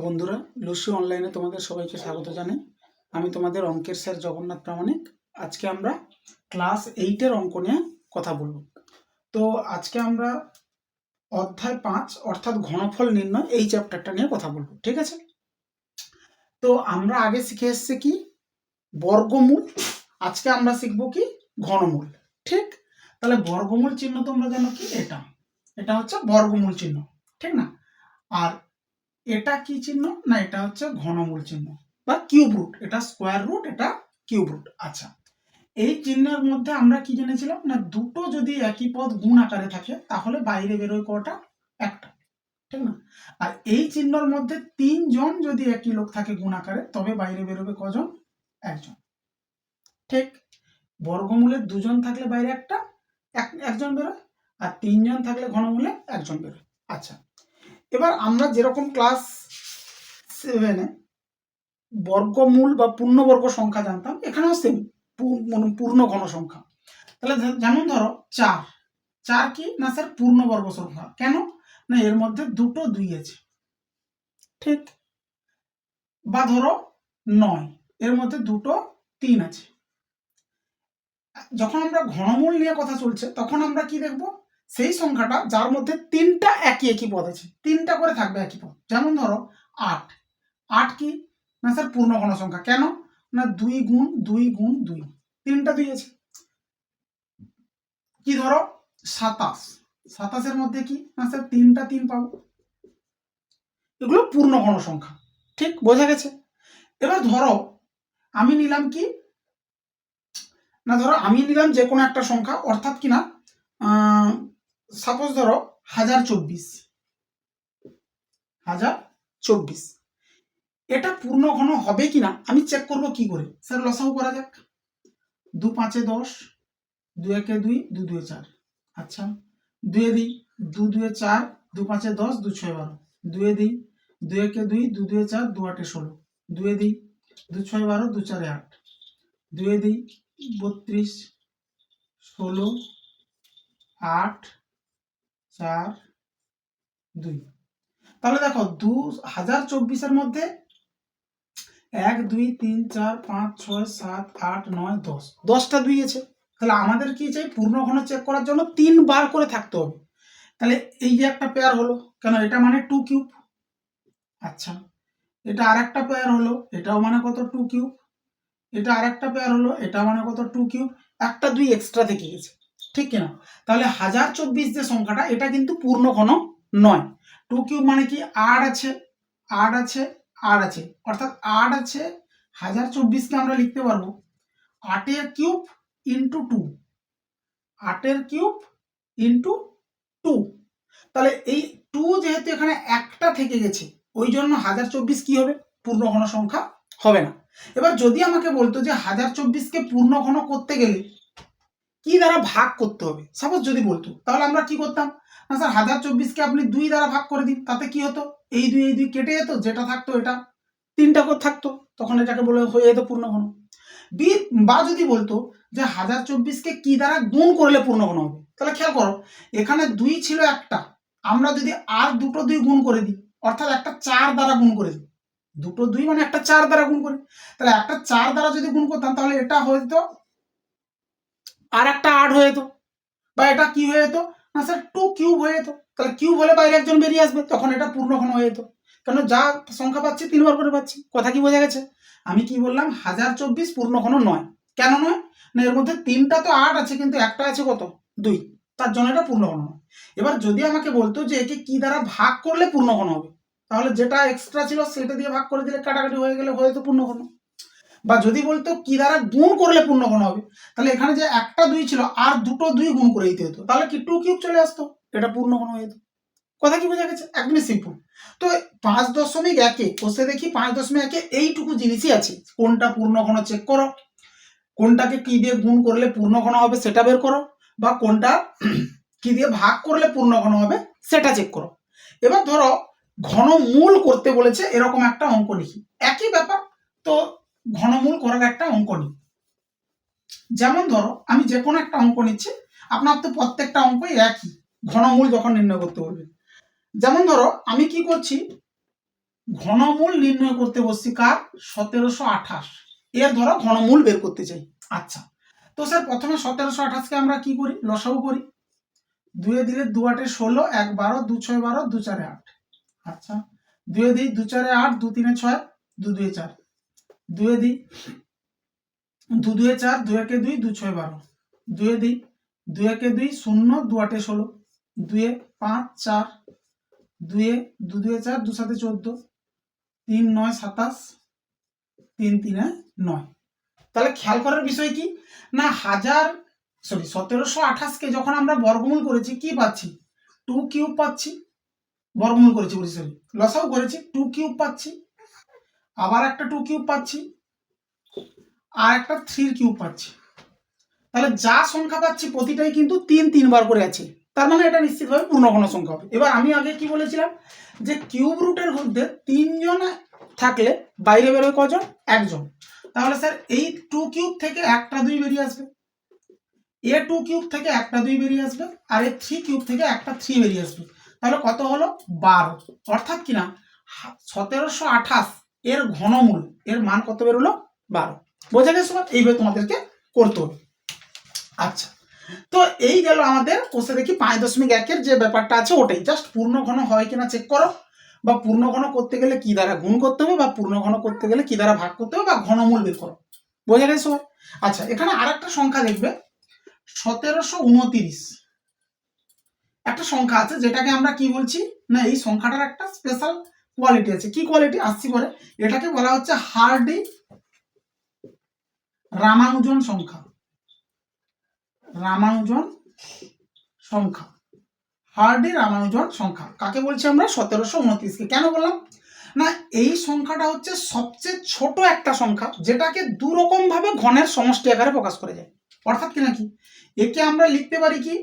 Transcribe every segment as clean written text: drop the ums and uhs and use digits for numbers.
বন্ধুরা, লুসি অনলাইনে তোমাদের সবাইকে স্বাগত জানাই। আমি তোমাদের অঙ্কের স্যার জগন্নাথ প্রামাণিক। আজকে আমরা ক্লাস 8-এর অঙ্ক নিয়ে কথা বলবো। তো আজকে আমরা অধ্যায় 5 অর্থাৎ ঘনফল নির্ণয় এই চ্যাপ্টারটা নিয়ে কথা বলবো, ঠিক আছে? তো আমরা আগে শিখে এসেছি কি বর্গমূল, আজকে আমরা শিখবো কি ঘনমূল, ঠিক? তাহলে বর্গমূল চিহ্ন তোমরা জানো কি, এটা হচ্ছে বর্গমূল চিহ্ন, ঠিক না? আর এটা কি চিহ্ন না, এটা হচ্ছে ঘনমূল চিহ্ন বা কিউব রুট, এটা স্কোয়ার রুট, এটা কিউব রুট। আচ্ছা, এই চিহ্নের মধ্যে আমরা কি জেনেছিলাম না, দুটো যদি একই পদ গুণ আকারে থাকে তাহলে বাইরে বেরোয় কটা, একটা, ঠিক না? আর এই চিহ্নের মধ্যে তিনজন যদি একই লোক থাকে গুণ আকারে তবে বাইরে বেরোবে কজন, একজন, ঠিক? বর্গমূলে দুজন থাকলে বাইরে একজন বেরোয়, আর তিনজন থাকলে ঘনমূলে একজন বেরোয়। আচ্ছা, এবার আমরা যেরকম ক্লাস 7-এ বর্গমূল বা পূর্ণবর্গ সংখ্যা জানতাম, এখানেও সেম পূর্ণ ঘন সংখ্যা। তাহলে যেমন ধরো 4 কি না স্যার পূর্ণবর্গ সংখ্যা, কেন না এর মধ্যে দুটো 2 আছে, ঠিক? বা ধরো 9, এর মধ্যে দুটো 3 আছে। যখন আমরা ঘনমূল নিয়ে কথা চলছে তখন আমরা কি দেখব, সেই সংখ্যাটা যার মধ্যে তিনটা একই পদ আছে, তিনটা করে থাকবে একই পদ। যেমন ধরো 8 কি না স্যার পূর্ণ ঘন সংখ্যা, কেন না 2 গুণ 2 গুণ 2, তিনটা 2 আছে। কি ধরো 27, এর মধ্যে কি না স্যার তিনটা 3 পাবো, এগুলো পূর্ণ ঘন সংখ্যা, ঠিক? বোঝা গেছে? এবার ধরো আমি নিলাম কি না, ধরো আমি নিলাম যে কোনো একটা সংখ্যা, অর্থাৎ কি না সাপোজ ধরো 1024, এটা পূর্ণ ঘন হবে কিনা আমি চেক করব কি করে, স্যার লসাগু করা যাক। 2 5 10, 2 1 2, 2 2 4। আচ্ছা, 2 দিই, 2 2 4, 2 5 10, 2 6 12, 2 দিই, 2 1 2, 2 2 4, 2 8 16, 2 দিই, 2 6 12, 2 4 8, 2 দিই, 32 16 8 4 2। তাহলে দেখো 2024 এর মধ্যে 1 2 3 4 5 6 7 8 9 10, 10টা 2 আছে। তাহলে আমাদের কি চাই, পূর্ণ ঘন চেক করার জন্য 3 বার করে থাকতে হবে। তাহলে এই যে একটা পেয়ার হলো, কেন এটা মানে 2 কিউব। আচ্ছা, এটা আরেকটা পেয়ার হলো, এটাও মানে কত 2 কিউব। এটা আরেকটা পেয়ার হলো, এটা মানে কত 2 কিউব। একটা 2 এক্সট্রা থেকে গেছে, ঠিক কিনা? তাহলে 1024 যে সংখ্যাটা এটা কিন্তু পূর্ণ ঘন নয়। 2 কিউব মানে কি 8 আছে, 8 আছে, 8 আছে, অর্থাৎ 8 আছে। 1024কে আমরা লিখতে পারবো 8 এর কিউব ইন্টু 2, 8 এর কিউব ইন্টু 2। তাহলে এই 2 যেহেতু এখানে একটা থেকে গেছে, ওই জন্য 1024 কি হবে, পূর্ণ ঘন সংখ্যা হবে না। এবার যদি আমাকে বলতো যে 1024কে পূর্ণ ঘন করতে গেলে কি দ্বারা ভাগ করতে হবে, সাপোজ যদি বলতো, তাহলে আমরা কি করতাম না স্যার 1024কে আপনি 2 দ্বারা ভাগ করে দিন, তাতে কি হতো, এই 2 কেটে যেত, যেটা থাকতো এটা 3টা করে থাকতো, তখন এটাকে বলে হয়ে যেত পূর্ণ ঘন। বা যদি বলতো যে 1024কে কি দ্বারা গুণ করলে পূর্ণ ঘন হবে, তাহলে খেয়াল করো এখানে 2 ছিল একটা, আমরা যদি আর দুটো 2 গুণ করে দিই, অর্থাৎ একটা 4 দ্বারা গুণ করে দিই, দুটো 2 মানে একটা 4 দ্বারা গুণ করি, তাহলে একটা 4 দ্বারা যদি গুণ করতাম তাহলে এটা হয়ে যেত আর একটা 8 হয়ে যেত, বা এটা কি হয়ে যেত না স্যার 2 কিউব হয়ে যেত। তাহলে কিউব হলে বাইরে একজন বেরিয়ে আসবে, তখন এটা পূর্ণ ঘন হয়ে যেত, কেন যা সংখ্যা পাচ্ছি 3 বার করে পাচ্ছি। কথা কি বোঝা গেছে? আমি কি বললাম, 1024 পূর্ণ ঘন নয়, কেন নয় না এর মধ্যে 3টা তো 8 আছে কিন্তু একটা আছে কত 2, তার জন্য এটা পূর্ণ ঘন নয়। এবার যদি আমাকে বলতো যে একে কি দ্বারা ভাগ করলে পূর্ণ ঘন হবে, তাহলে যেটা এক্সট্রা ছিল সেটা দিয়ে ভাগ করে দিলে কাটাকাটি হয়ে গেলে হয়তো পূর্ণ ঘন। বা যদি বলতো কি দ্বারা গুণ করলে পূর্ণ ঘন হবে, তাহলে এখানে যে একটা 2 ছিল আর দুটো 2 গুণ করে দিতে হতো, তাহলে কি 2 কিউব চলে আসতো, এটা পূর্ণ ঘন হয়ে যেত। কথা কি বোঝা গেছে? একদমই সিম্পল। তো 5.1 কোষে দেখি 5.1 এইটুকু জিনিসই আছে, কোনটা পূর্ণ ঘন চেক করো, কোনটাকে কি দিয়ে গুণ করলে পূর্ণ ঘন হবে সেটা বের করো, বা কোনটা কি দিয়ে ভাগ করলে পূর্ণ ঘন হবে সেটা চেক করো। এবার ধরো ঘনমূল করতে বলেছে, এরকম একটা অঙ্ক লিখি, একই ব্যাপার। তো ঘনমূল করার একটা অঙ্ক নিই, যেমন ধরো আমি যে কোনো একটা অঙ্ক নিচ্ছি, আপনার তো প্রত্যেকটা অঙ্কই একই, ঘনমূল যখন নির্ণয় করতে বলবে। যেমন ধরো আমি কি করছি ঘনমূল নির্ণয় করতে বসছি কার 1728 এর ধরো ঘনমূল বের করতে চাই। আচ্ছা, তো স্যার প্রথমে 1728কে আমরা কি করি, লসাগু করি। 2 দিলে 2 8 16, 1 12, 2 6 12, 2 4 8। আচ্ছা, 2 দিই 2 4 8, 2 3 6, 2 2 4, 2 দিই 2 2 4, 2 1 2, 2 6 12, 2 দিই 2 1 2 0, 2 8 16, 2 5 4, 2 2 2 4, 2 7 14, 3 9 27, 3 3 9। তাহলে খেয়াল করার বিষয় কি না 1728কে যখন আমরা বর্গমূল করেছি কি পাচ্ছি, 2 কিউব পাচ্ছি। বর্গমূল করেছি বলছি, সরি লসাও করেছি, 2 কিউব পাচ্ছি, আবার একটা 2 কিউব পাচ্ছি, আর একটা 3 কিউব পাচ্ছি। তাহলে যা সংখ্যা পাচ্ছি প্রতিটাই কিন্তু 3 3 বার করে আছে, তার মানে এটা নিশ্চিতভাবে পূর্ণঘন সংখ্যা হবে। এবার আমি আগে কি বলেছিলাম যে কিউব রুটের মধ্যে 3 জন থাকলে বাইরে বেরোয় কজন, একজন। তাহলে স্যার এই 2 কিউব থেকে একটা 2 বেরিয়ে আসবে, এ 2 কিউব থেকে একটা 2 বেরিয়ে আসবে, আর এ 3 কিউব থেকে একটা 3 বেরিয়ে আসবে। তাহলে কত হলো 12, অর্থাৎ কিনা 1728 এর ঘনমূল এর মান কত বেরোলো 12। বোঝা গেছে? এইভাবে তোমাদেরকে করতে হবে। আচ্ছা, তো এই গেল আমাদের কোষে দেখি 5.1 যে ব্যাপারটা আছে ওটাই, জাস্ট পূর্ণ ঘন হয় কিনা চেক করো, বা পূর্ণ ঘন করতে গেলে কি দ্বারা গুণ করতে হবে, বা পূর্ণ ঘন করতে গেলে কি দ্বারা ভাগ করতে হবে, বা ঘনমূল বের করো। বোঝা গেছে? আচ্ছা, এখানে আর একটা সংখ্যা দেখবে 1729 একটা সংখ্যা আছে যেটাকে আমরা কি বলছি না, এই সংখ্যাটার একটা স্পেশাল কোয়ালিটি আছে। কি কোয়ালিটি আসছি পরে, এটাকে বলা হচ্ছে হার্ডি রামানুজন সংখ্যা। রামানুজন সংখ্যা, হার্ডি রামানুজন সংখ্যা কাকে বলছি আমরা, 1729কে। কেন বললাম না, এই সংখ্যাটা হচ্ছে সবচেয়ে ছোট একটা সংখ্যা যেটাকে দু রকম ভাবে ঘনের সমষ্টি আকারে প্রকাশ করা যায়। অর্থাৎ কি নাকি একে আমরা লিখতে পারি কি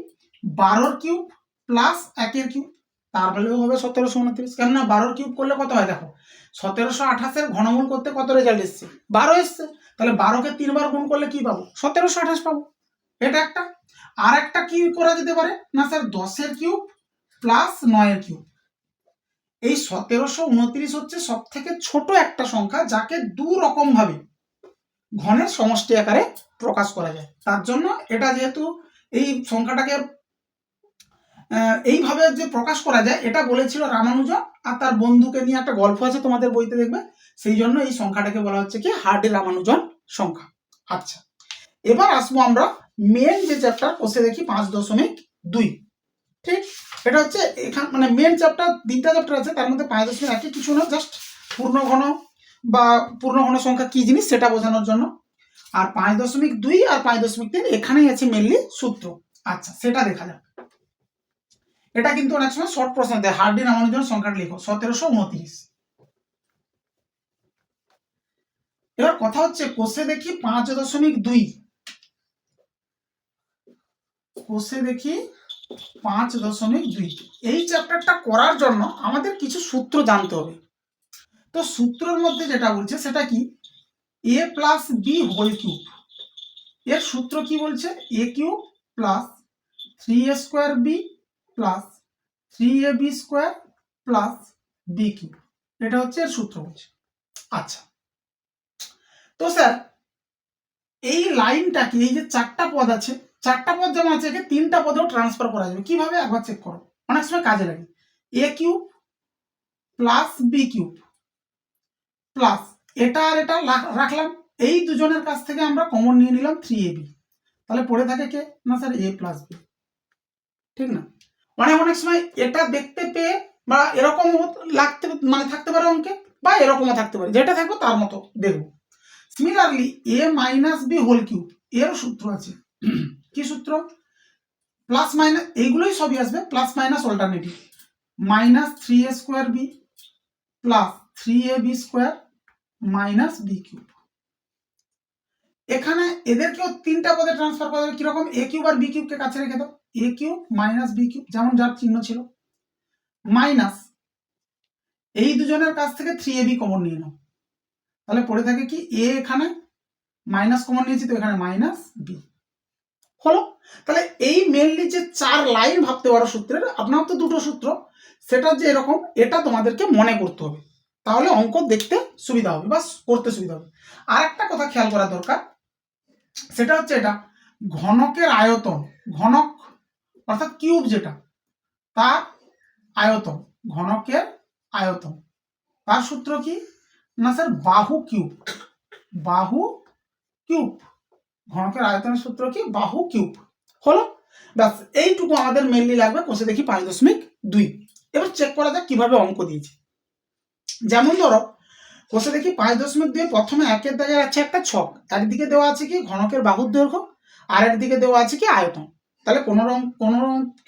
12 কিউব প্লাস 1 কিউব, তার ভ্যালু হবে 1729। কেননা 12 কিউব করলে কত হয় দেখো, 1728 ঘনমূল করতে কত রেজাল্ট এসছে, 12 এসছে। তাহলে 12কে 3 বার গুণ করলে কি পাবো, 1728 পাবো। এটা একটা। আর একটা কি করা যেতে পারে না স্যার 10 কিউব প্লাস 9 কিউব। এই 1729 হচ্ছে সব থেকে ছোট একটা সংখ্যা যাকে দু রকম ভাবে ঘনের সমষ্টি আকারে প্রকাশ করা যায়। তার জন্য এটা যেহেতু এই সংখ্যাটাকে এইভাবে যে প্রকাশ করা যায় এটা বলেছিল রামানুজন, আর তার বন্ধুকে নিয়ে একটা গল্প আছে তোমাদের বইতে দেখবে, সেই জন্য এই সংখ্যাটাকে বলা হচ্ছে কি হার্ডি রামানুজন সংখ্যা। আচ্ছা, এবার আসবো আমরা মেন যে চ্যাপ্টার কোষে দেখি 5.2। ঠিক, এটা হচ্ছে এখান মানে মেন চ্যাপ্টার 3টা চ্যাপ্টার আছে, তার মধ্যে 5.1 কিছু না, জাস্ট পূর্ণঘন বা পূর্ণঘন সংখ্যা কি জিনিস সেটা বোঝানোর জন্য। আর 5.2 আর 5.3 এখানেই আছে মেনলি সূত্র। আচ্ছা, সেটা দেখা যাক। এটা কিন্তু অনেক সময় শর্ট প্রশ্ন দেয়, হার্ডি রামানুজন সংখ্যাটা লিখো 1729। এবার কথা হচ্ছে কোষে দেখি 5.2, কোষে দেখি 5.2। এই চ্যাপ্টারটা করার জন্য আমাদের কিছু সূত্র জানতে হবে। তো সূত্রের মধ্যে যেটা বলছে সেটা কি, A plus B whole cube. এর সূত্র কি বলছে, A cube plus 3a square B plus 3ab square plus B cube, এটা হচ্ছে এর সূত্র বলছে। আচ্ছা, তো স্যার এই লাইনটাকে, এই যে 4টা পদ আছে, 4টা পদ যেমন আছে একে 3টা পদেও ট্রান্সফার করা যাবে। কিভাবে একবার চেক করো, অনেক সময় কাজে লাগে। A cube plus B cube plus এটা আর এটা রাখলাম, এই দুজনের কাছ থেকে আমরা কমন নিয়ে নিলাম 3ab, তাহলে পড়ে থাকে কে না স্যার এ প্লাস বি। ঠিক না, অনেক সময় এটা দেখতে পেয়ে বা এরকম লাগতে মানে থাকতে পারে অঙ্কে, বা এরকমও থাকতে পারে, যেটা থাকবে তার মতো দেখবো। সিমিলারলি এ মাইনাস বি হোল কিউব এর সূত্র আছে। কি সূত্র, প্লাস মাইনাস এইগুলোই সবই আসবে, plus minus alternative, minus 3a square B plus 3ab square minus B cube. এখানে এদেরকেও 3টা পদে ট্রান্সফার করা যাবে। কিরকম, এ কিউব আর বি কিউবকে কাছে রেখে দাও, এ কিউব মাইনাস বি কিউব যেমন যার চিহ্ন ছিল, মাইনাস এই দুজনের কাছ থেকে 3ab কমন নিয়ে নাও, তাহলে পড়ে থাকে কি এ, এখানে মাইনাস কমন নিয়েছি তো এখানে মাইনাস বি হলো। তাহলে এই মেনলি যে 4 লাইন ভাবতে পারো সূত্রের, আপনার তো 2টো সূত্র, সেটা যে এরকম, এটা তোমাদেরকে মনে করতে হবে। তাহলে অঙ্ক দেখতে সুবিধা হবে বা করতে সুবিধা হবে। আর একটা কথা খেয়াল করা দরকার, সেটা হচ্ছে এটা ঘনকের আয়তন, ঘনক অর্থাৎ কিউব যেটা, তার আয়তন, ঘনকের আয়তন, তার সূত্র কি না স্যার বাহু কিউব, বাহু কিউব, ঘনকের আয়তনের সূত্র কি বাহু কিউব। হলো, ব্যাস এইটুকু আমাদের মেনলি লাগবে কোষে দেখি 5.2। এবার চেক করা যাক কিভাবে অঙ্ক দিয়েছে। যেমন ধরো কোষে দেখি 5.2 প্রথমে একের দাগের আছে একটা ছক, একদিকে দেওয়া আছে কি ঘনকের বাহুর দৈর্ঘ্য, আর একদিকে দেওয়া আছে কি আয়তন। তাহলে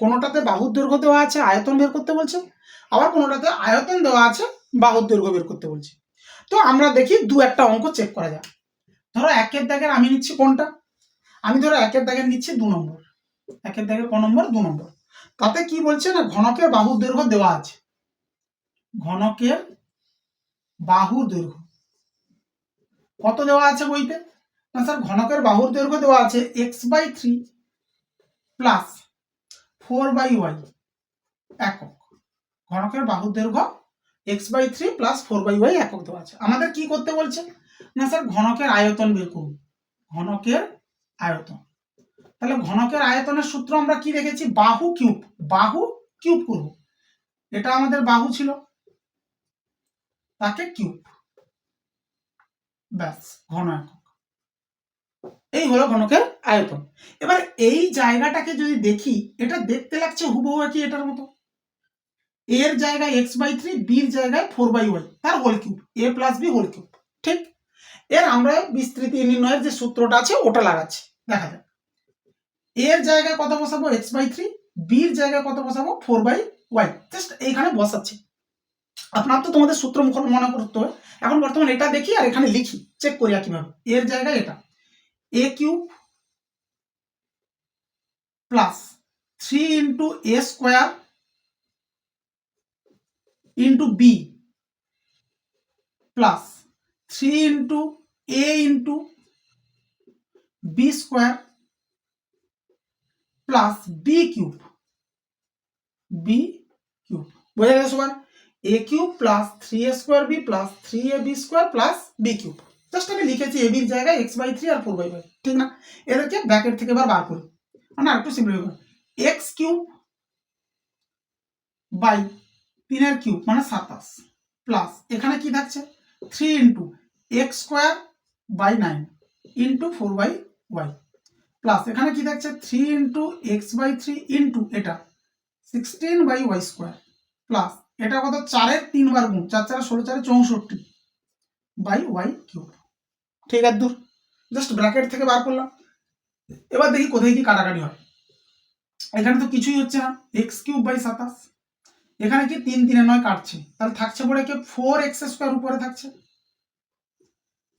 কোনোটাতে বাহুর দৈর্ঘ্য দেওয়া আছে, আয়তন বের করতে বলছে, আবার কোনোটাতে আয়তন দেওয়া আছে, বাহুর দৈর্ঘ্য বের করতে বলছে। তো আমরা দেখি দু একটা অঙ্ক চেক করা যাক। ধরো একের দাগের আমি নিচ্ছি কোনটা, আমি ধরো একের দাগের নিচ্ছি 2 নম্বর, একের দাগের ক নম্বর 2 নম্বর। তাতে কি বলছে না ঘনকের বাহুর দৈর্ঘ্য দেওয়া আছে, ঘনকের বাহুর দৈর্ঘ্য কত দেওয়া আছে বইতে না স্যার ঘনকের বাহুর দৈর্ঘ্য দেওয়া আছে x/3 প্লাস 4/y একক, ঘনকের বাহুর দৈর্ঘ্য x/3 প্লাস 4/y একক দেওয়া আছে। আমাদের কি করতে বলছে না স্যার ঘনকের আয়তন বের করুন, ঘনকের আয়তন। তাহলে ঘনকের আয়তনের সূত্র আমরা কি দেখেছি বাহু কিউব, বাহু কিউব করব, এটা আমাদের বাহু ছিল তাকে কিউব, ব্যাস ঘন একক, এই হলো ঘনকের আয়তন। এবার এই জায়গাটাকে যদি দেখি এটা দেখতে লাগছে হুবহু কি এটার মতো, এর জায়গায় x/3, বির জায়গায় 4/y, তার whole cube, a plus B whole cube. ঠিক, এর আমরা বিস্তৃতি নির্ণয়ের যে সূত্রটা আছে ওটা লাগাচ্ছি, দেখা যাক এর জায়গায় কত বসাবো x/3, বির জায়গায় কত বসাবো 4/y, জাস্ট এইখানে বসাচ্ছি। আপনার তো তোমাদের সূত্র মুখস্থ মনে করতে হবে, এখন বর্তমানে এটা দেখি আর এখানে লিখি, চেক করি কিভাবে। এর জায়গায় এটা a cube plus 3 into a square into B plus 3 into a into B square plus B cube, B cube বোঝা গেছে সবার, a cube plus 3a square B plus 3ab square plus B cube. Just আমি লিখেছি a বির জায়গায় x/3 আর 4/y, ঠিক না? এদেরকে ব্র্যাকেট থেকে এবার বার করি, মানে একটু সিম্পলিফাই করি, x কিউব বাই 3 এর কিউব মানে 27 প্লাস এখানে কি থাকছে 3 into X square by 9 into 4/y plus এখানে কি থাকছে 3 ইন্টু x/3 ইন্টু এটা 16/y স্কোয়ার প্লাস এটা কত 4 এর 3 বার গুণ, 4 4 16 4 64 বাই y কিউব। ঠিক আছে, দূর জাস্ট ব্র্যাকেট থেকে বার করলাম। এবার দেখি কোথায় কি কাটাকাটি হয়। এখানে তো কিছুই হচ্ছে না, এক্স কিউব বাই 27, এখানে কি 3 3 9 কাটছে, তাহলে থাকছে পড়ে কি 4x স্কোয়ার উপরে থাকছে,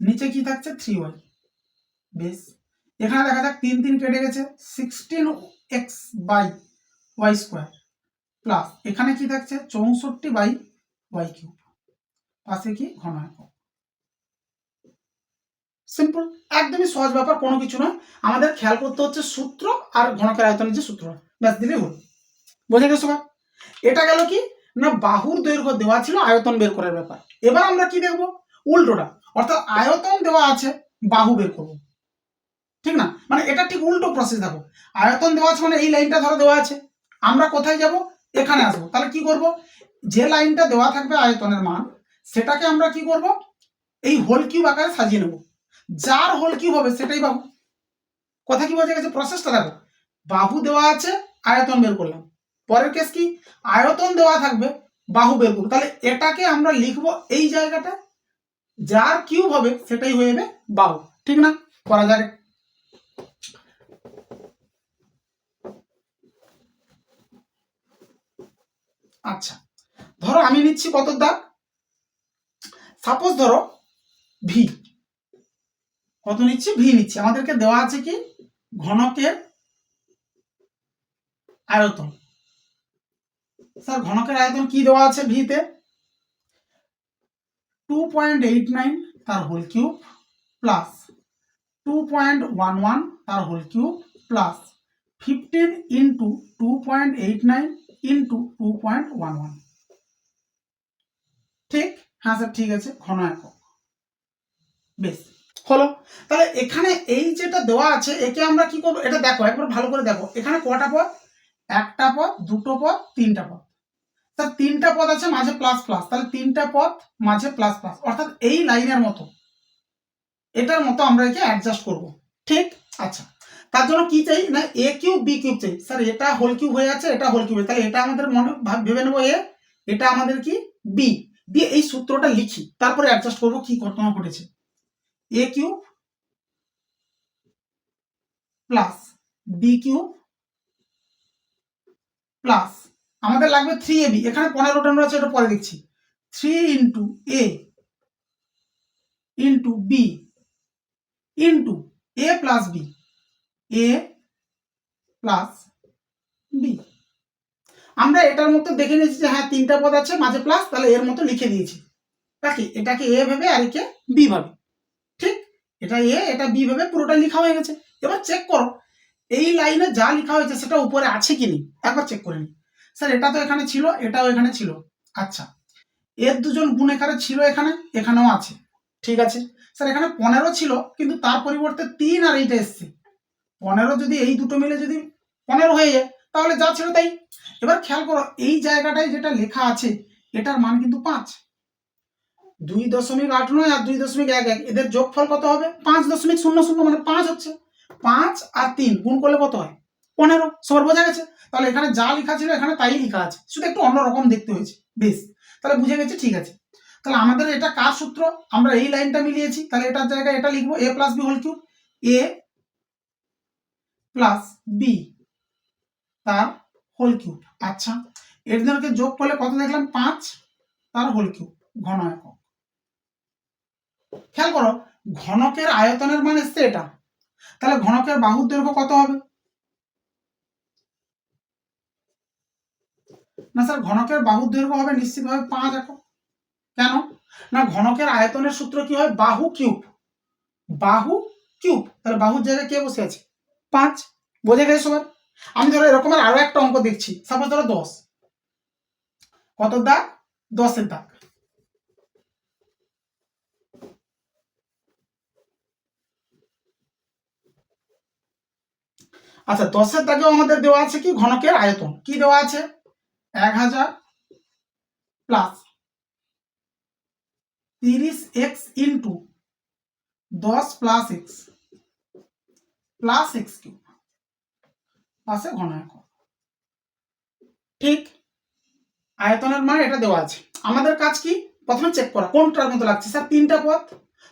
নিচে কি থাকছে 3y, বেশ এখানে দেখা যাক 3 3 কেটে গেছে 16x by y square plus এখানে কি থাকছে 64/y কিউব, পাশে কি ঘন একক। সিম্পল, একদমই সহজ ব্যাপার, কোনো কিছু না, আমাদের খেয়াল করতে হচ্ছে সূত্র আর ঘনকের আয়তনের যে সূত্র, ব্যাস দিলেই হলো। বোঝা গেছে সবাই? এটা গেল কি না বাহুর দৈর্ঘ্য দেওয়া ছিল, আয়তন বের করার ব্যাপার। এবার আমরা কি দেখবো উল্টোটা, অর্থাৎ আয়তন দেওয়া আছে, বাহু বের করব, ঠিক না? মানে এটা ঠিক উল্টো প্রসেস। দেখো আয়তন দেওয়া আছে মানে এই লাইনটা ধরো দেওয়া আছে, আমরা কোথায় যাব এখানে আসবো, তাহলে কি করব যে লাইনটা দেওয়া থাকবে আয়তনের মান সেটাকে আমরা কি করব এই হোল কিউব আকারে সাজিয়ে নেব, যার হোল কিউব হবে সেটাই বাহু। কথা কি বোঝা গেছে প্রসেসটা? দেখো বাহু দেওয়া আছে, আয়তন বের করলাম, পরের কেস কি আয়তন দেওয়া থাকবে, বাহু বের করবো, তাহলে এটাকে আমরা লিখবো এই জায়গাটা, যার কিউব হবে সেটাই হয়ে যাবে বাহু, ঠিক না? করা যাক। আচ্ছা ধরো আমি নিচ্ছি কত দাগ, সাপোজ ধরো ভি, কত নিচ্ছি ভি নিচ্ছি, আমাদেরকে দেওয়া আছে কি ঘনকের আয়তন। স্যার ঘনকের আয়তন কি দেওয়া আছে ভিতে 2.89 তার হোল কিউব প্লাস 2.11 তার whole cube plus 15 into 2.89 into 2.11, ঠিক? হ্যাঁ স্যার ঠিক আছে, ঘন একক। বেশ হলো। তাহলে এখানে এই যেটা দেওয়া আছে একে আমরা কি করবো, এটা দেখো একবার ভালো করে দেখো, এখানে কটা পদ, একটা পদ, দুটো পদ, তিনটা পদ। তার তিনটা পদ আছে, মাঝে প্লাস প্লাস, তাহলে তিনটা পদ মাঝে প্লাস প্লাস, অর্থাৎ এই লাইনের মতো, এটার মতো আমরা একে অ্যাডজাস্ট করব। ঠিক। আচ্ছা, তার জন্য কি চাই না, এ কিউব বি কিউব চাই। স্যার এটা হোল কিউব হয়ে আছে, এটা হোল কিউব, তাহলে এটা আমাদের মনে ভেবে নেবো এ, এটা আমাদের কি বি, দিয়ে এই সূত্রটা লিখি, তারপরে অ্যাডজাস্ট করবো কি ঘটনা ঘটেছে। A cube plus B cube plus আমাদের লাগবে 3ab, এখানে 15টা আছে, এটা পরে দেখছি। 3 into A into B into A plus B, A plus B. আমরা এটার মতো দেখে নিয়েছি যে হ্যাঁ তিনটা পদ আছে মাঝে প্লাস, তাহলে এর মতো লিখে দিয়েছি। বাকি এটাকে এ ভাবে আর একে বি ভাবে। ঠিক, এটা এ এটা বি ভাবে পুরোটা লেখা হয়ে গেছে। এবার চেক করো এই লাইনে যা লেখা হয়েছে সেটা উপরে আছে কি নেই, একবার চেক করে নি। স্যার এটা তো এখানে ছিল, এটাও এখানে ছিল। আচ্ছা, এর দুজন গুণেকারে ছিল এখানে, এখানেও আছে। ঠিক আছে স্যার, এখানে 15 ছিল, কিন্তু তার পরিবর্তে 3 আর এইটা এসছে। 15 যদি এই দুটো মিলে যদি 15 হয়ে যায়, তাহলে যা ছিল তাই। এবার খেয়াল করো এই জায়গাটায় যেটা লেখা আছে এটার মান কিন্তু 5। 2.89 আর 2.11, এদের যোগফল কত হবে? 5.00, মানে 5 হচ্ছে। 5 আর 3 গুণ করলে কত হয়? 15। সবার বোঝা গেছে? তাহলে এখানে যা লেখা ছিল এখানে তাই লেখা আছে, শুধু একটু অন্যরকম দেখতে হয়েছে। বেশ, তাহলে বুঝে গেছে, ঠিক আছে। তাহলে আমাদের এটা কার সূত্র, আমরা এই লাইনটা মিলিয়েছি, তাহলে এটার জায়গায় এটা লিখবো এ plus B whole cube, A plus B তার হোল কিউব। আচ্ছা, এর জন্য যোগ করলে কত দেখলাম? 5 তার হোল কিউব, ঘন একক। খেয়াল করো ঘনকের আয়তনের মান এসছে এটা, তাহলে ঘনকের বাহুর দৈর্ঘ্য কত হবে? না স্যার, ঘনকের বাহুর দৈর্ঘ্য হবে নিশ্চিতভাবে 5 একক। কেন না, ঘনকের আয়তনের সূত্র কি হয়? বাহু কিউব, বাহু কিউব। তাহলে বাহুর জায়গায় কে বসে আছে? 5। বোঝা গেছে সবার? আমি ধরো এরকমের আরো একটা অঙ্ক দেখছি, সাপোজ ধরো 10, কত দাগ? 10-এর দাগ। আচ্ছা, 10-এর দাগেও আমাদের দেওয়া আছে কি ঘনকের আয়তন, কি দেওয়া আছে? 1000 plus 30x into 10 plus x plus x cube পাশে ঘন একক। ঠিক, আয়তনের মান এটা দেওয়া আছে। আমাদের কাজ কি? প্রথমে চেক করা কোনটার মতো লাগছে। স্যার তিনটা পদ,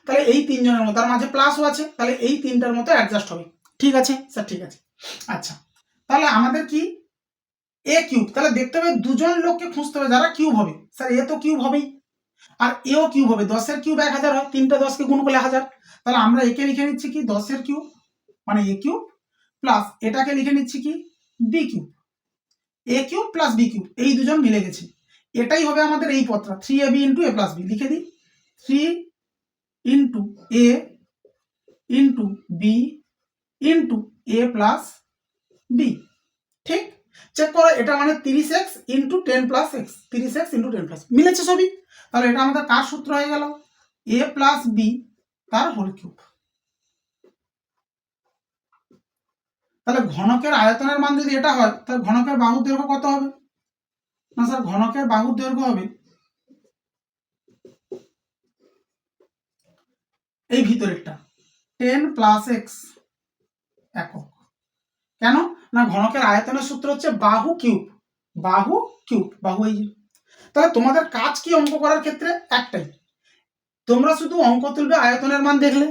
তাহলে এই তিনজনের মতো, তার মাঝে প্লাসও আছে, তাহলে এই তিনটার মতো অ্যাডজাস্ট হবে। ঠিক আছে স্যার, ঠিক আছে। আচ্ছা, তাহলে আমাদের কি এ কিউব, তাহলে দেখতে হবে দুজন লোককে খুঁজতে হবে যারা কিউব হবে। স্যার এ তো কিউব হবেই, আর এও কিউব হবে। 10-এর কিউব 1000 হয়, তিনটা 10কে গুণ করলে 1000। তাহলে আমরা একে লিখে নিচ্ছি কি 10-এর কিউব, মানে এ কিউব, প্লাস এটাকে লিখে নিচ্ছি কি বি কিউব। এ কিউব প্লাস বি কিউব, এই দুজন মিলে গেছে। এটাই হবে আমাদের এই পদটা, 3ab into A plus B. লিখে দিই 3 into A into B into A plus B. ঠিক, চেক করো এটা মানে 30x into 10 plus x, 30x into 10 plus, মিলেছে সবই। তাহলে এটা আমাদের কার সূত্র হয়ে গেল? এ প্লাস বি তার হোল কিউব। তাহলে ঘনকের আয়তনের মান যদি এটা হয়, তাহলে ঘনকের বাহুর দৈর্ঘ্য কত হবে? না স্যার, ঘনকের বাহুর দৈর্ঘ্য হবে এই ভিতরেরটা 10 প্লাস এক্স একক। কেন না, ঘনকের আয়তনের সূত্র হচ্ছে বাহু কিউব, বাহু কিউব, বাহু এই। তাহলে তোমাদের কাজ কি অঙ্ক করার ক্ষেত্রে? একটাই, তোমরা শুধু অঙ্ক তুলবে আয়তনের মান দেখলে।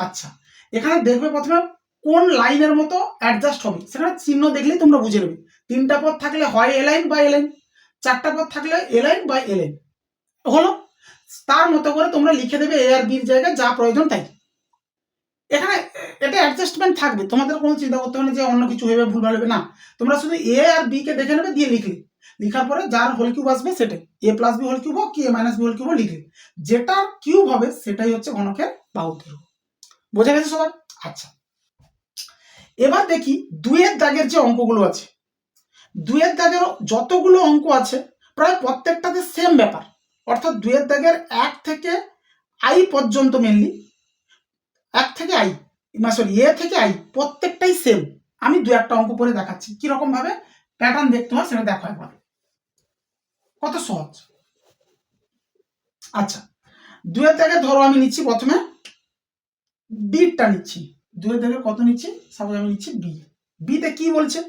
আচ্ছা, এখানে দেখবে প্রথমে কোন লাইনের মতো অ্যাডজাস্ট হবে, সেখানে চিহ্ন দেখলেই তোমরা বুঝে নেবে। তিনটা পদ থাকলে হয় এ লাইন বা এ লাইন, চারটা পদ থাকলে এ লাইন বা এ লাইন। হলো, তার মতো করে তোমরা লিখে দেবে এ আর বির জায়গায় যা প্রয়োজন তাই। এখানে এটা অ্যাডজাস্টমেন্ট থাকবে, তোমাদের কোনো চিন্তা করতে হবে না যে অন্য কিছু হয়ে ভুলভাল হবে না। তোমরা শুধু এ আর বি কে দেখে নেবে, দিয়ে লিখলে, লিখার পরে যার হোল কিউব আসবে সেটাই, এ প্লাস বি হোল কিউব হোক কি এ মাইনাস বি হোল কিউব লিখলে, যেটার কিউব হবে সেটাই হচ্ছে ঘনকের বাহু দৈর্ঘ্য। বোঝা গেছে সবার? আচ্ছা, এবার দেখি 2-এর দাগের যে অঙ্কগুলো আছে, 2-এর দাগের যতগুলো অঙ্ক আছে প্রায় প্রত্যেকটাতে সেম ব্যাপার, অর্থাৎ 2 এর দাগের 1 থেকে আই পর্যন্ত মেনলি 1 থেকে আই সরি এ থেকে আই প্রত্যেকটাই সেম। আমি 2-1টা অঙ্ক করে দেখাচ্ছি কিরকম ভাবে প্যাটার্ন দেখতে হয় সেটা দেখো একবার, কত সহজ। আচ্ছা 2 এর দাগে ধরো আমি নিচ্ছি প্রথমে বিটা নিচ্ছি, 2 এর দাগে কত নিচ্ছি, সাপোজ আমি নিচ্ছি বি। বিতে কি বলছে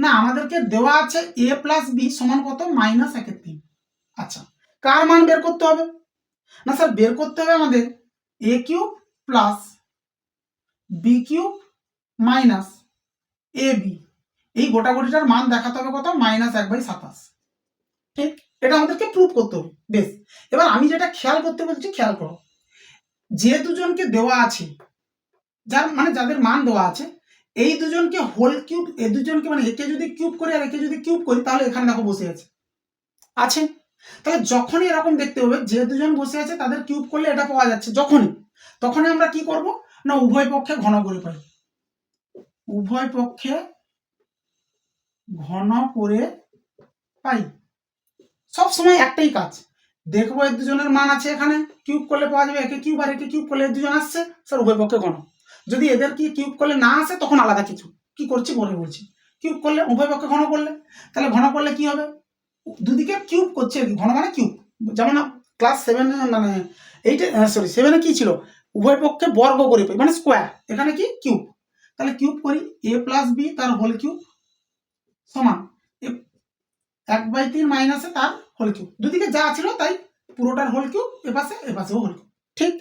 না আমাদেরকে দেওয়া আছে এ প্লাস বি সমান কত -1/3। আচ্ছা কার মান বের করতে হবে না স্যার বের করতে হবে আমাদের A cube plus B cube minus A B, এই গোটাগুটিটার মান দেখাতে হবে কত -1/27। ঠিক, এটা আমাদেরকে প্রুভ করতে হবে। বেশ, এবার আমি যেটা খেয়াল করতে বলছি খেয়াল করো, যে দুজনকে দেওয়া আছে যাদের মান দেওয়া আছে এই দুজনকে হোল কিউব, এই দুজনকে মানে একে যদি কিউব করি আর একে যদি কিউব করি তাহলে এখানে দেখো বসে আছে। তাহলে যখনই এরকম দেখতে হবে যে দুজন বসে আছে তাদের কিউব করলে এটা পাওয়া যাচ্ছে, তখনই আমরা কি করব না উভয় পক্ষে ঘন করে পাই, উভয় পক্ষে ঘন করে পাই। সব সময় একটাই কাজ, দেখবো এর দুজনের মান আছে এখানে কিউব করলে পাওয়া যাবে, একে কিউব আর একে কিউব করলে দুজন আসছে, স্যার উভয় পক্ষে ঘন। যদি এদের কি কিউব করলে না আসে তখন আলাদা কিছু, কি করছি পরে বলছি। কিউব করলে উভয় পক্ষে ঘন করলে, তাহলে ঘন করলে কি হবে দুদিকে কিউব করছে আর কি, ঘন মানে কিউব। যেমন ক্লাস 7 মানে 7-এ কি ছিল উভয় পক্ষে বর্গ করে পাই মানে স্কোয়ার, এখানে কি কিউব। তাহলে কিউব করি এ প্লাস বি তার হোল কিউব সমান 1/3 মাইনাসে তার হোল কিউব, দুদিকে যা ছিল তাই পুরোটার হোল কিউব, এপাশেও হোল কিউব। ঠিক,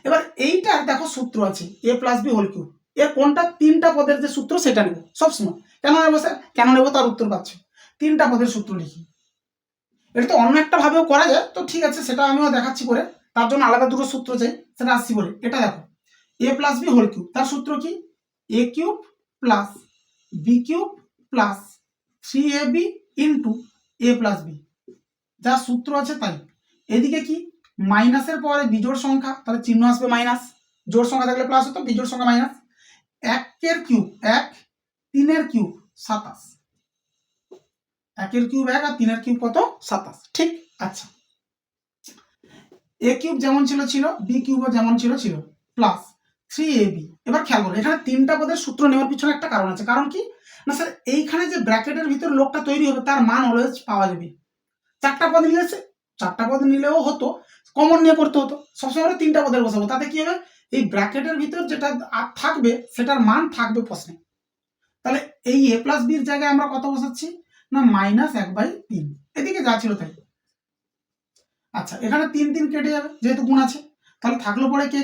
এবার এইটার দেখো সূত্র আছে A plus B whole cube, এর কোনটা 3টা পদের যে সূত্র সেটা নেব সবসময়। কেন নেবো স্যার, কেন নেবো তার উত্তর পাচ্ছ, 3টা পদের সূত্র লিখি। এটা তো অন্য একটা ভাবেও করা যায়, তো ঠিক আছে সেটা আমিও দেখাচ্ছি পরে, তার জন্য আলাদা দুটো সূত্র চাই সেটা আসছি বলে। এটা দেখো A plus B whole cube, তার সূত্র কি A cube plus B cube plus 3ab into A plus B, যা সূত্র আছে তাই। এদিকে কি মাইনাসের পরে বিজোড় সংখ্যা, তাহলে চিহ্ন আসবে মাইনাস, জোড় সংখ্যা থাকলে প্লাস হতো, বিজোড় সংখ্যা মাইনাস। 1-এর কিউব 1, 3-এর কিউব 27, 1-এর কিউব 1 আর 3-এর কিউব কত 27। ঠিক, আচ্ছা এ কিউব যেমন ছিল বি কিউবও যেমন ছিল প্লাস 3ab। এবার খেয়াল করো এখানে 3টা পদের সূত্র নেওয়ার পিছনে একটা কারণ আছে, কারণ কি না স্যার এইখানে যে ব্র্যাকেটের ভিতর লোকটা তৈরি হবে তার মান অলওয়েজ পাওয়া যাবে। 4টা পদ নিলেও হতো, কমন নিয়ে করতে হতো, সবসময় 3টা পদের বসাবো, তাতে কি হবে এই ব্র্যাকেটের ভিতর যেটা থাকবে সেটার মান থাকবে প্রশ্নে। তাহলে এই এ প্লাস বির জায়গায় আমরা কত বসাচ্ছি না -1/3, এদিকে যা ছিল তাই। আচ্ছা এখানে 3 কেটে যাবে যেহেতু গুণ আছে, তাহলে থাকলো পরে কে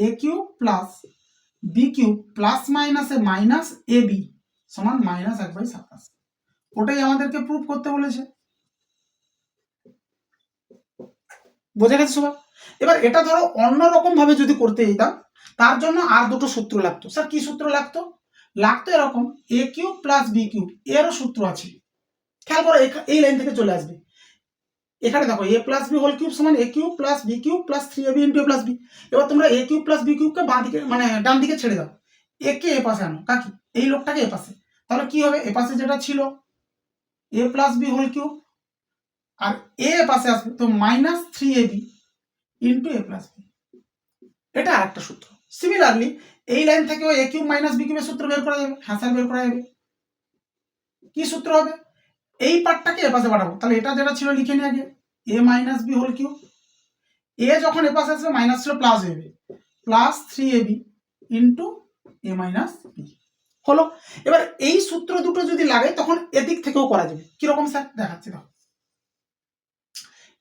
A cube plus B cube plus মাইনাসে মাইনাস এ বি সমান -1/27, ওটাই আমাদেরকে প্রুফ করতে বলেছে। বোঝা গেছে সবার? এবার এটা ধরো অন্যরকম ভাবে যদি করতে যেতাম তার জন্য আর দুটো সূত্র লাগতো। স্যার কি সূত্র লাগতো এরকম এ কিউব প্লাস বি কিউব, এরও সূত্র আছে, খেয়াল করো এই লাইন থেকে চলে আসবে। এখানে দেখো A plus B whole cube সমান A cube plus B cube plus 3ab into A plus B. এবার তোমরা এ কিউব প্লাস বি কিউবকে বাঁ দিকে মানে ডান দিকে ছেড়ে দাও, একে এ পাশে আনো, কাকি এই লোকটাকে এ পাশে, তাহলে কি হবে এ পাশে যেটা ছিল এ প্লাস বি হোল কিউব আর এ পাশে আসবে তো -3ab into A plus B, এটা আরেকটা সূত্র। সিমিলারলি এই লাইন থেকেও এ কিউব মাইনাস বি কিউবের সূত্র বের করা যাবে, হ্যাঁ স্যার বের করা যাবে। কি সূত্র হবে এই পার্টটাকে এ পাশে পাঠাবো, তাহলে এটা যেটা ছিল লিখে নিই আগে এ মাইনাস বি হোল কিউব, এ যখন এ পাশে আসবে মাইনাস ছিল প্লাস হয়ে যাবে প্লাস 3ab ইন্টু এ মাইনাস বি হলো। এবার এই সূত্র দুটো যদি লাগে তখন এদিক থেকেও করা যাবে, কিরকম স্যার দেখাচ্ছি দেখো।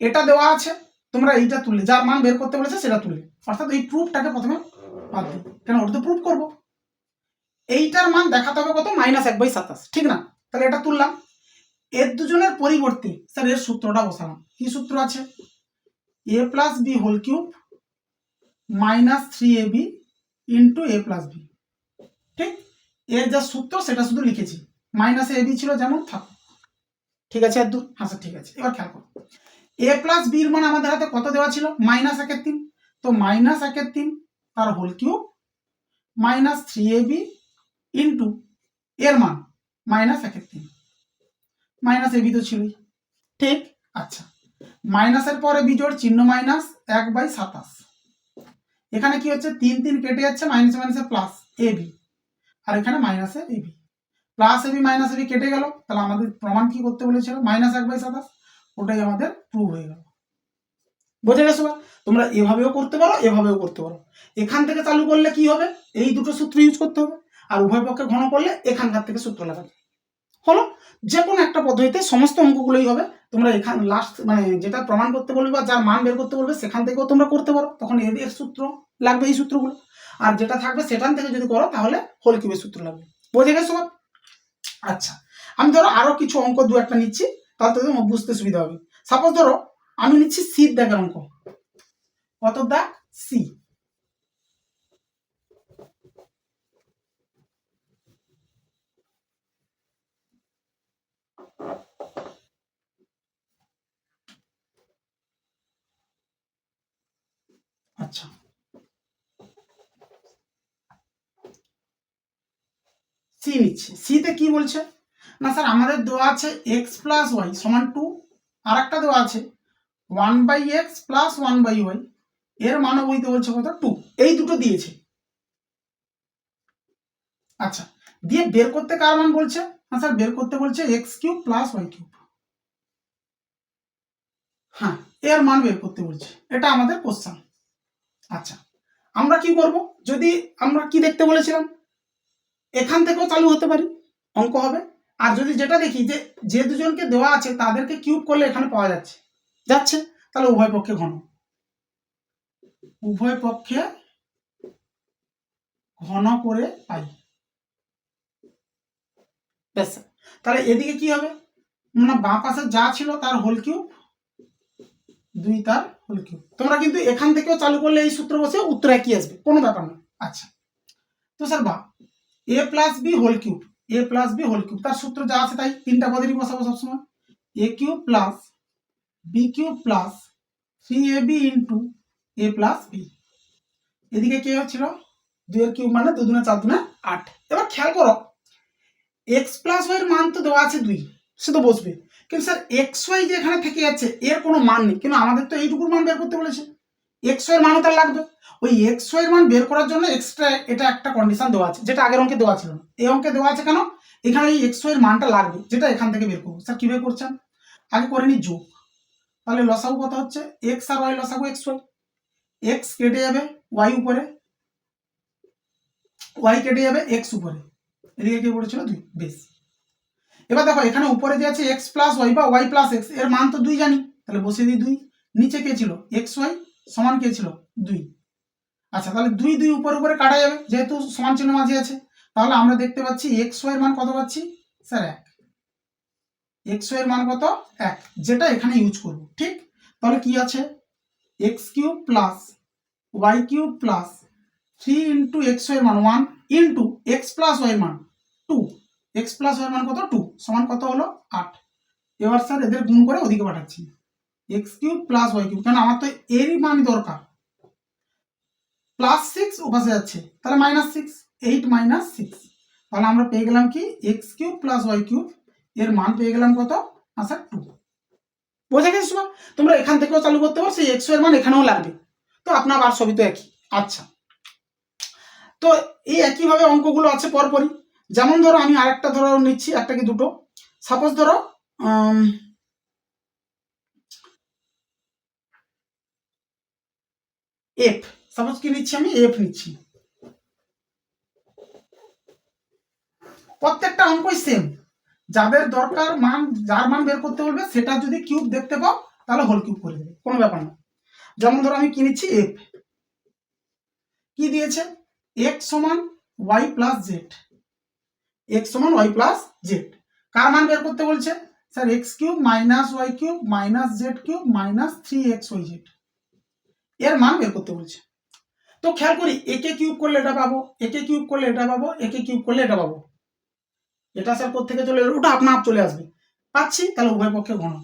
এটা দেওয়া আছে তোমরা এইটা তুললে, যার মান বের করতে বলেছে সেটা তুললে, অর্থাৎ এই প্রুফটাকে প্রথমে বাদ দিই, কেন ওটা তো প্রুফ করবো। এইটার মান দেখাতে হবে কত -1/27, ঠিক না? তাহলে এটা তুললাম, এর দুজনের পরিবর্তে স্যার এর সূত্রটা বসালাম। কি সূত্র আছে A plus B whole cube -3ab into A plus B. ঠিক, এর যা সূত্র সেটা শুধু লিখেছি, মাইনাস এ বি ছিল যেমন থাক, ঠিক আছে আর দূর, হ্যাঁ স্যার ঠিক আছে। এবার খেয়াল করো এ প্লাস বির মান আমাদের হাতে কত দেওয়া ছিল -1/3, তো -1/3 তার হোল কিউব -3ab ইন্টু এর মান -1/3, মাইনাস এবি তো ছিলই। ঠিক, আচ্ছা মাইনাসের পরে বিজোড় চিহ্ন মাইনাস 1/27। এখানে কি হচ্ছে 3 3 কেটে যাচ্ছে, মাইনাসে মাইনাসে প্লাস এ বি, আর এখানে মাইনাসে A B, plus A B minus A B কেটে গেল। তাহলে আমাদের প্রমাণ কি করতে বলেছিল, -1/27, ওটাই আমাদের প্রুভ হয়ে গেল। বোঝা গেছে? তোমরা এভাবেও করতে পারো, এভাবেও করতে পারো। এখান থেকে চালু করলে কি হবে, এই দুটো সূত্র ইউজ করতে হবে, আর উভয় পক্ষে ঘন করলে এখানকার থেকে সূত্র লাগাবে। হলো, যে কোনো একটা পদ্ধতিতে সমস্ত অঙ্কগুলোই হবে। তোমরা এখান লাস্ট মানে যেটা প্রমাণ করতে বলবে বা যার মান বের করতে বলবে সেখান থেকেও তোমরা করতে পারো, তখন এর সূত্র লাগবে, এই সূত্রগুলো। আর যেটা থাকবে সেখান থেকে যদি করো তাহলে হোল কিউবের সূত্র লাগবে। বোঝা গেছে? আচ্ছা, আমি ধরো আরো কিছু অঙ্ক দু একটা নিচ্ছি, তাহলে তোমাদের বুঝতে সুবিধা হবে। সাপোজ ধরো আমি নিচ্ছি সির দাগের অঙ্ক। কত দাগ? সি। আচ্ছা, সি নিচ্ছি। সিতে কি বলছে না স্যার, আমাদের দেওয়া আছে x প্লাস ওয়াই সমান 2, আর একটা দেওয়া আছে 1/x প্লাস 1/y, এর মানও বইতে বলছে কত? 2। এই দুটো দিয়েছে। আচ্ছা, দিয়ে বের করতে কার মান বলছে? না স্যার, বের করতে বলছে x³ প্লাস y³। হ্যাঁ, এর মান বের করতে বলছে, এটা আমাদের কোশ্চেন। আচ্ছা, আমরা কি করব, যদি আমরা কি দেখতে বলেছিলাম, এখান থেকেও চালু হতে পারি, অঙ্ক হবে। আর যদি যেটা দেখি যে যে দুজনকে দেওয়া আছে তাদেরকে কিউব করলে এখানে পাওয়া যাচ্ছে, তাহলে উভয় পক্ষে ঘন, উভয় পক্ষে ঘন করে পাই। ব্যাস, তাহলে এদিকে কি হবে, মানে বাঁ পাশে যা ছিল তার হোল কিউব, 2 তার হোল কিউব। তোমরা কিন্তু এখান থেকেও চালু করলে এই সূত্র বসে উত্তর একই আসবে, কোনো ব্যাপার না। আচ্ছা, তো স্যার বা A plus B whole cube, A plus B whole cube, তার সূত্র যা আছে তাই তিনটা পদেরই বসাবো সবসময়। A cube plus B cube plus 3ab into A plus B. এদিকে কি হচ্ছিল, 2 এর কিউব মানে 2 দুগুণে 4 দুগুণে 8। এবার খেয়াল করো, x প্লাস ওয়াই এর মান তো দেওয়া আছে 2, সে তো বসবে, কিন্তু স্যার এক্স ওয়াই যে এখানে থেকে যাচ্ছে এর কোনো মান নেই, কিন্তু আমাদের তো এইটুকুর মান বের করতে বলেছে, এক্স ওয়াই এর মানও তার লাগবে। ওই এক্স ওয়াই এর মান বের করার জন্য এক্সট্রা এটা একটা কন্ডিশন দেওয়া আছে, যেটা আগের অঙ্কে দেওয়া ছিল না, এই অঙ্কে দেওয়া আছে কেন, এখানে এই এক্স ওয়াই এর মানটা লাগবে, যেটা এখান থেকে বের করবো। স্যার কিভাবে করছেন, আগে করে নি যোগ, তাহলে লসাগু কত হচ্ছে, এক্স আর ওয়াই লসাগু এক্স ওয়াই, এক্স কেটে যাবে ওয়াই উপরে, ওয়াই কেটে যাবে এক্স উপরে, এদিকে কি পড়েছিল 2। বেশ, এবার দেখো এখানে উপরে যে আছে এক্স প্লাস ওয়াই বা ওয়াই প্লাস এক্স, এর মান তো 2 জানি, তাহলে বসিয়ে দিই 2। নিচে কে ছিল, এক্স ওয়াই সমান কে ছিল 2। আচ্ছা, তাহলে 2 2 উপরে উপরে কাটা যাবে, যেহেতু সমান চিহ্ন মাঝে আছে, তাহলে আমরা দেখতে পাচ্ছি এক্স ওয়াই এর মান কত পাচ্ছি স্যার 1। এক্স ওয়াই এর মান কত 1, যেটা এখানে ইউজ করব। ঠিক, তাহলে কি আছে, X cube plus Y cube plus 3 into X Y এর মান 1 ইন্টু এক্স প্লাস ওয়াই এর মান 2, এক্স প্লাস ওয়াই এর মান কত 2, সমান কত হলো 8। এবার স্যার এদের গুণ করে ওদিকে পাঠাচ্ছি, X cube plus Y cube, কারণ আমার তো এরই মান দরকার, প্লাস 6 ওপাশে যাচ্ছে, তাহলে -6, 8 - 6, তাহলে আমরা পেয়ে গেলাম কি X cube plus Y cube, এর মান পেয়ে গেলাম কত, আচ্ছা 2। বোঝা গেছে? তোমরা এখান থেকেও চালু করতে পারো, সেই এক্স এর মান এখানেও লাগবে, তো আপনার আর সবই তো একই। আচ্ছা, তো এই একইভাবে অঙ্কগুলো আছে পরপরই। যেমন ধরো আমি আরেকটা ধরো নিচ্ছি, একটা কি দুটো, সাপোজ ধরো এফ, সাপোজ কি নিচ্ছি আমি, এফ নিচ্ছি। প্রত্যেকটা অঙ্কই সেম, যাদের দরকার মান, যার মান বের করতে বলবে সেটা যদি কিউব দেখতে পাও তাহলে হোল কিউব করে দেবে, কোনো ব্যাপার না। যেমন ধরো আমি কি নিচ্ছি, এফ কি দিয়েছে, এক্স সমান ওয়াই প্লাস জেড, এক্স সমান ওয়াই প্লাস জেড, কার মান বের করতে বলছে sir, X cube minus Y cube minus Z cube minus 3x Y Z, এর মান বের করতে বলছে। তো খেয়াল করি, একে কিউব করলে এটা পাবো, একে কিউব করলে এটা পাবো, একে কিউব করলে এটা পাবো, এটা স্যার কোথা থেকে চলে এলো, ওটা আপনা আপ চলে আসবে, পাচ্ছি। তাহলে উভয় পক্ষে ঘন,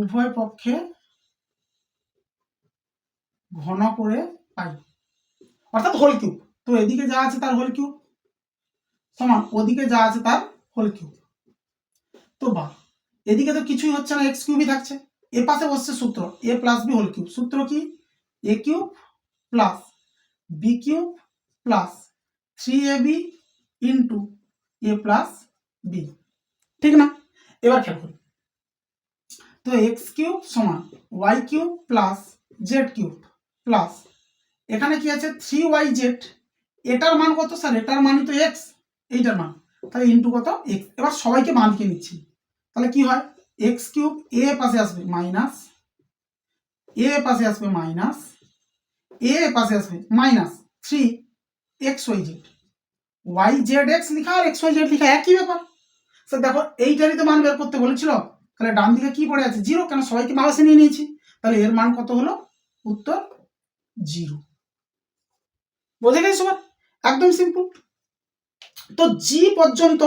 উভয় পক্ষে ঘন করে পাই, অর্থাৎ হোল কিউব। তো এদিকে যা আছে তার হোল কিউব সমান ওদিকে যা আছে তার হোল কিউব। তো বা এদিকে তো কিছুই হচ্ছে না, এক্স কিউবই থাকছে। এ পাশে বসছে সূত্র A plus B whole cube. সূত্র কি? A cube plus B cube plus 3ab into A plus B, ঠিক না? এবার খেয়াল করি, তো এক্স কিউব সমান Y cube plus Z cube plus এখানে কি আছে 3yz, এটার মান কত স্যার? এটার মানই তো এক্স, এইটার মান, তাহলে ইন্টু কত এক্স। এবার সবাইকে মান দিয়ে নিচ্ছি, তাহলে কি হয়? এক্স কিউব এ পাশে আসবে মাইনাস, এ পাশে আসবে মাইনাস, এ পাশে আসবে মাইনাস 3xyz, yzx লিখা আর xyz লিখা একই ব্যাপার। স্যার দেখো এইটারই তো মান বের করতে বলেছিল, তাহলে ডান দিকে কি পড়ে আছে? জিরো, কেন সবাইকে মাউসে নিয়ে নিয়েছি, তাহলে এর মান কত হলো? উত্তর 0। বোঝা গেছে সবার? একদম সিম্পল। তো জি পর্যন্ত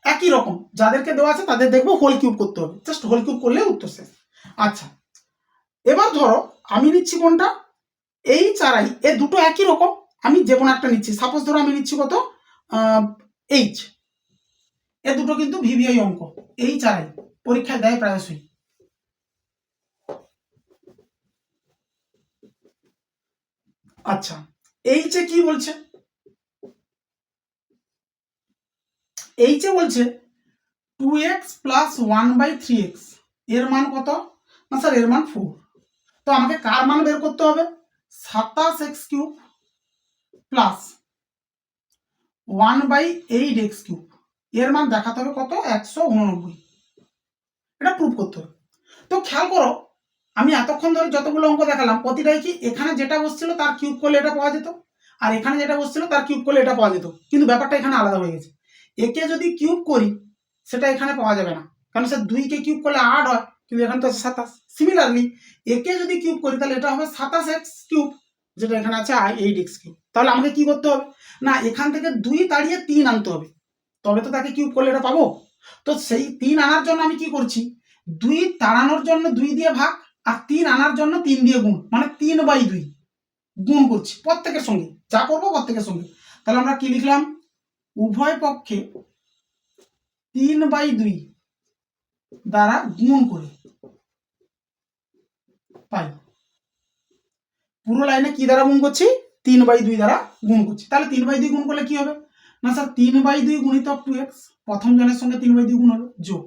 একই রকম, যাদেরকে দেওয়া আছে তাদের দেখবো হোল কিউব করতে হবে, জাস্ট হোল কিউব করলে উত্তর শেষ। আচ্ছা, এবার ধরো আমি নিচ্ছি কোনটা? এই চারাই, এ দুটো একই রকম, আমি যে কোনো একটা নিচ্ছি। সাপোজ ধরো আমি নিচ্ছি কত, এইচ, এ দুটো কিন্তু ভিভিআই অঙ্ক, এই চারাই পরীক্ষায় দেয় প্রায়শই। আচ্ছা, এইচে কি বলছে? এইচে বলছে 2x প্লাস 1/3x, এর মান কত? না স্যার এর মান 4। তো আমাকে কার মান বের করতে হবে? 27x³ প্লাস 1/8x³, এর মান দেখাতে হবে কত? 189। এটা প্রুভ করতে হবে। তো খেয়াল করো, আমি এতক্ষণ ধরে যতগুলো অঙ্ক দেখালাম প্রতিটাই কি এখানে যেটা বসছিল তার কিউব করলে এটা পাওয়া যেত, আর এখানে যেটা বসছিল তার কিউব করলে এটা পাওয়া যেত, কিন্তু ব্যাপারটা এখানে আলাদা হয়ে গেছে। একে যদি কিউব করি সেটা এখানে পাওয়া যাবে না, কারণ স্যার 2কে কিউব করলে 8 হয়, কিন্তু এখানে তো আছে 27। সিমিলারলি একে যদি কিউব করি তাহলে এটা হবে 27x³, যেটা এখানে আছে 8x³। তাহলে আমাকে কি করতে হবে? না এখান থেকে 2 তাড়িয়ে 3 আনতে হবে, তবে তো তাকে কিউব করলে এটা পাবো। তো সেই 3 আনার জন্য আমি কি করছি? 2 তাড়ানোর জন্য 2 দিয়ে ভাগ, আর 3 আনার জন্য 3 দিয়ে গুণ, মানে 3/2 গুণ করছি প্রত্যেকের সঙ্গে, যা করবো প্রত্যেকের সঙ্গে। তাহলে আমরা কি লিখলাম? উভয় পক্ষে 3/2 দ্বারা গুণ করে পাই। পুরো লাইনে কি দ্বারা গুণ করছি? 3/2 দ্বারা গুণ করছি। তাহলে 3/2 গুণ করলে কি হবে? না স্যার 3/2 গুণিতক 2x, প্রথম জনের সঙ্গে 3/2 গুণ হবে, যোগ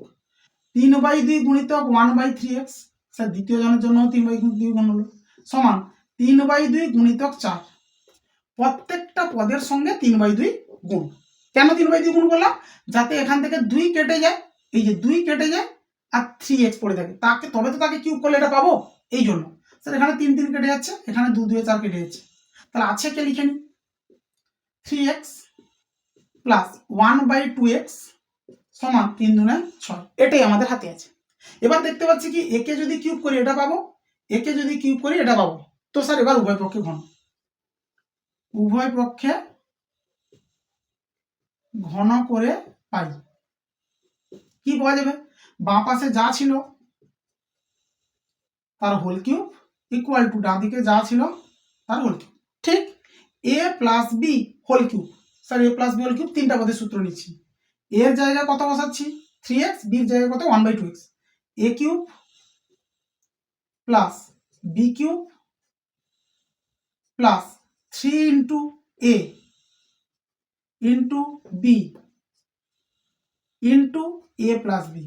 3/2 গুণিতক 1/3x, স্যার দ্বিতীয় জনের জন্য 3/2 গুণ হলো, সমান 3/2 গুণিতক 4, প্রত্যেকটা পদের সঙ্গে 3/2 গুণ। কেন 3/2 গুণ করলাম? যাতে এখান থেকে 2 কেটে যায়, এই যে 2 কেটে যায় আর 3x পড়ে থাকে, তাকে তবে তো তাকে কিউব করলে এটা পাবো, এই জন্য। স্যার এখানে 3 3 কেটে যাচ্ছে, এখানে 2 2 4 কেটে যাচ্ছে, তাহলে আছে কে লিখে নি 3x প্লাস 1/2x সমান 3 2 6, এটাই আমাদের হাতে আছে। এবার দেখতে পাচ্ছি কি একে যদি কিউব করি এটা পাবো, একে যদি কিউব করি এটা পাবো। তো স্যার এবার উভয় পক্ষে ঘন, উভয় পক্ষে ঘন করে পাই। কি পাওয়া যাবে? বাঁ পাশে যা ছিল তার হোল কিউব ইকুয়াল টু ডান দিকে যা ছিল তার হোল কিউব, ঠিক? A plus B whole cube, sir A plus B whole cube তিনটা পদের সূত্র নিচ্ছি। এর জায়গায় কত বসাচ্ছি? 3x, বির জায়গায় কত? 1/2x। A cube plus B cube plus 3 into A into B into A plus B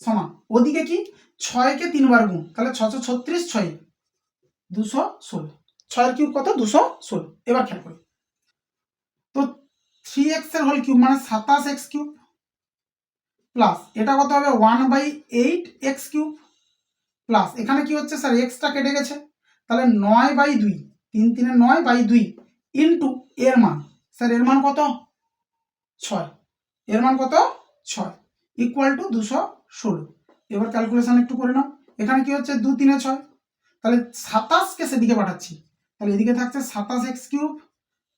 সমান, ওদিকে কি 6কে 3 বার গুণ, তাহলে 636, 6 216, 6 এর কিউব কত? 216। এবার খেয়াল করি, তো 3x এর হোল কিউব মানে 27x³ প্লাস এটা কত হবে? 1/8x³ প্লাস এখানে কি হচ্ছে স্যার? এক্সটা কেটে গেছে, তাহলে 9/2, 3 3 9/2 ইন্টু এর মান, স্যার এর মান কত? 6, এর মান কত? 6 ইকুয়াল টু 216। এবার ক্যালকুলেশন একটু করে নাও, এখানে কি হচ্ছে? 2 3 6, তাহলে 27কে সেদিকে পাঠাচ্ছি, তাহলে এদিকে থাকছে 27x³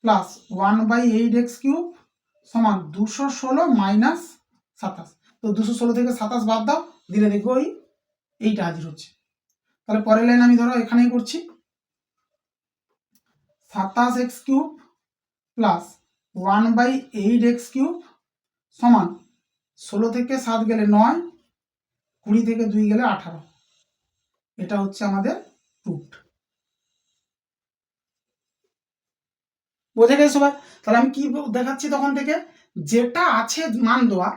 প্লাস 1/8x³ সমান 216 মাইনাস 27। তো 216 থেকে 27 বাদ দাও, দিলে দেখো এইটা হাজির হচ্ছে। তাহলে পরের লাইন আমি ধরো এখানেই করছি, 27x³ প্লাস 1/8x³ সমান 16 থেকে 7 গেলে 9, 20 থেকে 2 গেলে 18। এটা হচ্ছে আমাদের রুট। বোঝা গেছে সবার? তাহলে আমি কি দেখাচ্ছি তখন থেকে, যেটা আছে মান দেওয়া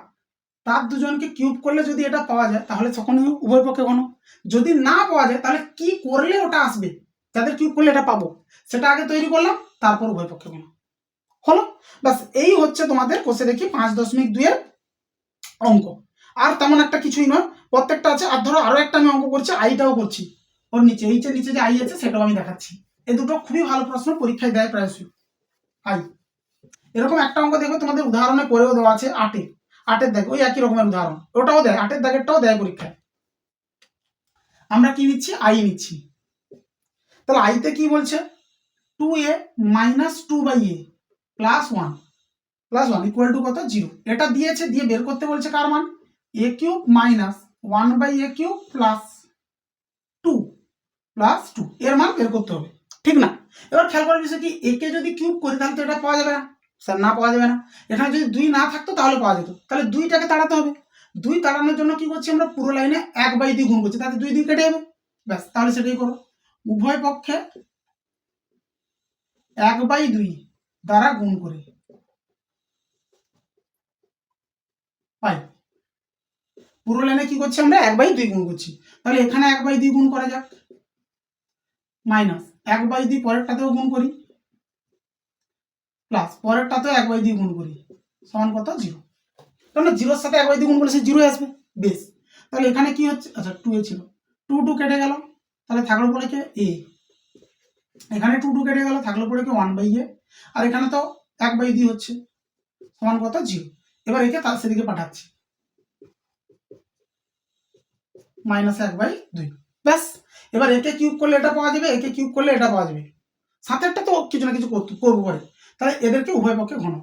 তার দুজনকে কিউব করলে যদি এটা পাওয়া যায় তাহলে তখন উভয় পক্ষে ঘন। যদি না পাওয়া যায় তাহলে কি করলে ওটা আসবে, যাদের কিউব করলে এটা পাবো, সেটা আগে তৈরি করলাম, তারপর উভয় পক্ষে ঘন হলো। বাস এই হচ্ছে তোমাদের কোষে দেখি 5.2 এর অঙ্ক। আর তেমন একটা কিছুই নয়, প্রত্যেকটা আছে। আর ধরো আরো একটা আমি অঙ্ক করছি, আইটাও করছি, ওর নিচে এইচের নিচে যে আই আছে সেটাও আমি দেখাচ্ছি। এই দুটো খুবই ভালো প্রশ্ন, পরীক্ষায় দেয় প্রায়শই আই। এরকম একটা অঙ্ক দেখো তোমাদের উদাহরণে করেও দেওয়া আছে 8-এর দেখো ওই একই রকমের উদাহরণ, ওটাও দেয় 8-এর দাগেরটাও দেয় পরীক্ষায়। আমরা কি নিচ্ছি, আই নিচ্ছি। তাহলে আইতে কি বলছে, 2a minus 2/a plus 1 equal to কত, 0। এটা দিয়েছে, দিয়ে বের করতে বলছে কার মান, a cube minus 1/a cube plus 2 এর মান বের করতে হবে, ঠিক না? এবার খেয়াল করার বিষয় কি, একে যদি কিউব করি তাহলে তো এটা পাওয়া যাবে না স্যার, না পাওয়া যাবে না। এখানে যদি 2 না থাকতো তাহলে পাওয়া যেত, তাহলে 2টাকে তাড়াতে হবে। 2 তাড়ানোর জন্য কি করছি আমরা, পুরো লাইনে 1/2 গুণ করছি, তাতে 2 কেটে যাবে, ব্যাস। তাহলে সেটাই করো, উভয় পক্ষে 1/2 দ্বারা গুণ করে পাই। পুরো লাইনে কি করছি আমরা, 1/2 গুণ করছি, তাহলে এখানে 1/2 গুণ করা যাক, মাইনাস 1/2 পরেরটাতেও গুণ করি, প্লাস পরেরটাতেও 1/2 গুণ করি, সমান কত, 0। কারণ 0-এর সাথে 1/2 গুণ করলে সে 0 আসবে, বেশ। তাহলে এখানে কি হচ্ছে, আচ্ছা 2a ছিল, 2 কেটে গেল, তাহলে থাকলো পড়ে কে a, এখানে 2 কেটে গেল, থাকলো পড়ে কে 1/a, আর এখানে তো 1/2 হচ্ছে, সমান কত, 0। এবার একে তার সেদিকে পাঠাচ্ছি, মাইনাস 1/2, ব্যাস। এবার একে কিউব করলে এটা পাওয়া যাবে, একে কিউব করলে এটা পাওয়া যাবে, সাথে একটা তো কিছু না কিছু করবো পরে। তাহলে এদেরকে উভয় পক্ষে ঘন,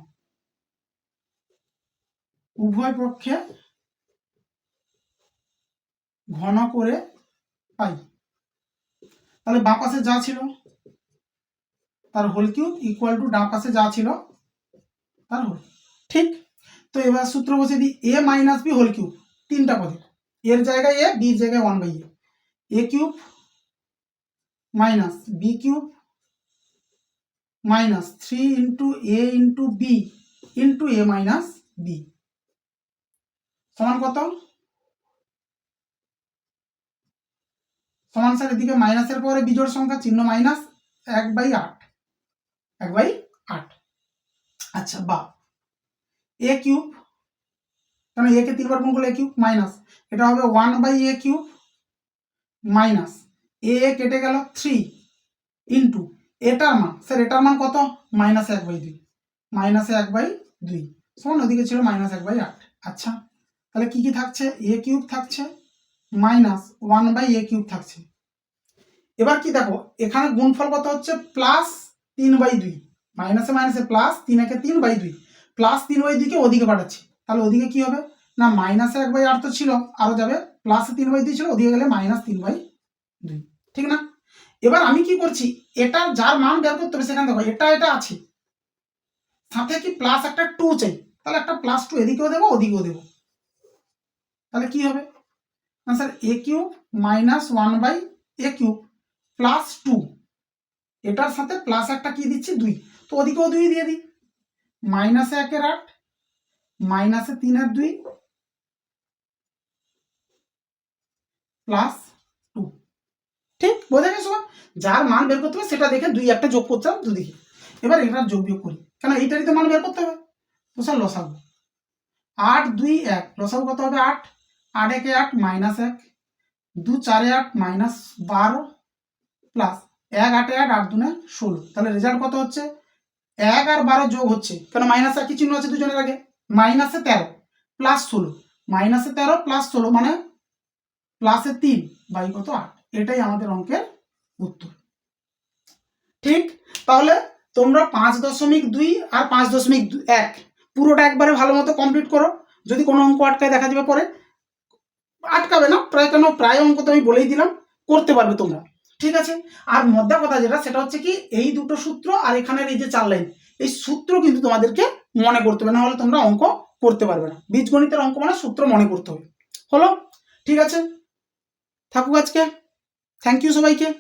উভয় পক্ষে ঘন করে পাই। তাহলে বাঁ পাশে যা ছিল তার হোল কিউব ইকুয়াল টু ডান পাশে যা ছিল তার হোল, ঠিক? তো এবার সূত্র বসে দিই, a minus B whole cube, 3টা পদে, এর জায়গায় a, বির জায়গায় 1/a, a cube minus B cube minus 3 into a into B into a minus B সমান কত, সমান স্যার এদিকে মাইনাসের পরে বিজোড় সংখ্যা চিহ্ন মাইনাস, 1/8। আচ্ছা, বা a কিউব, কারণ a কে 3বার গুণ করলে a কিউব, মাইনাস এটা হবে 1/a কিউব মাইনাস a কেটে গেল 3 ইন্টু এটার মান, স্যার এটার মান কত, মাইনাস 1/2 সমান ওদিকে ছিল মাইনাস 1/8। আচ্ছা, তাহলে কি কি থাকছে, a কিউব থাকছে মাইনাস 1/a কিউব থাকছে। এবার কি দেখো, এখানে গুণফল কত হচ্ছে, প্লাস 3/2, মাইনাসে মাইনাসে প্লাস, 3 × 3/2, প্লাস 3/2 কে ওদিকে পাঠাচ্ছি, তাহলে ওদিকে কি হবে না, মাইনাসে 1/8 তো ছিল, আরো যাবে, প্লাসে 3/2 ছিল, ওদিকে গেলে মাইনাস 3/2, ঠিক না? এবার আমি কি করছি, এটা যার মান বের করতে হবে সেখানে দেখো এটা আছে, সাথে কি প্লাস একটা 2 চাই, তাহলে একটা প্লাস 2 এদিকেও দেবো ওদিকেও দেবো, তাহলে কি হবে না sir, a cube minus 1/a cube plus 2, এটার সাথে প্লাস একটা কি দিচ্ছি 2, তো ওদিকেও 2 দিয়ে দিই, মাইনাসে 1/8 মাইনাসে 3/2 প্লাস 2, ঠিক? বোঝা গেছে? যার মান বের করতে হবে সেটা দেখে 2 একটা যোগ করতাম দুদিকে। এবার এটার যোগ বিয়োগ করি, কেন এইটারই তো মান বের করতে হবে, তো স্যার লসাগু 8 2 1, লসাগু কত হবে 8, 8 1 8 মাইনাস 1, 2 4 8 মাইনাস 12 প্লাস 1 8 8 8 2 16, তাহলে রেজাল্ট কত হচ্ছে, 1 আর 12 যোগ হচ্ছে, কেন মাইনাস একই চিহ্ন আছে দুজনের আগে, মাইনাসে 13 প্লাস 16, মাইনাসে 13 প্লাস 16 মানে প্লাসে 3 বাই কত 8, এটাই আমাদের অঙ্কের উত্তর, ঠিক? তাহলে তোমরা 5.2 আর 5.1 পুরোটা একবারে ভালো মতো কমপ্লিট করো, যদি কোনো অঙ্ক আটকায় দেখা যাবে পরে, আটকাবে না প্রায়, কেন প্রায় অঙ্ক তো আমি বলেই দিলাম, করতে পারবে তোমরা, ঠিক আছে? আর মধ্যা কথা যেটা সেটা হচ্ছে কি, এই দুটো সূত্র আর এখানের এই যে 4 লাইন, এই সূত্র কিন্তু তোমাদেরকে মনে করতে হবে, না হলে তোমরা অঙ্ক করতে পারবে না। বীজগণিতের অঙ্ক মানে সূত্র মনে করতে হবে। হলো? ঠিক আছে, থাকুক আজকে। থ্যাংক ইউ সবাইকে।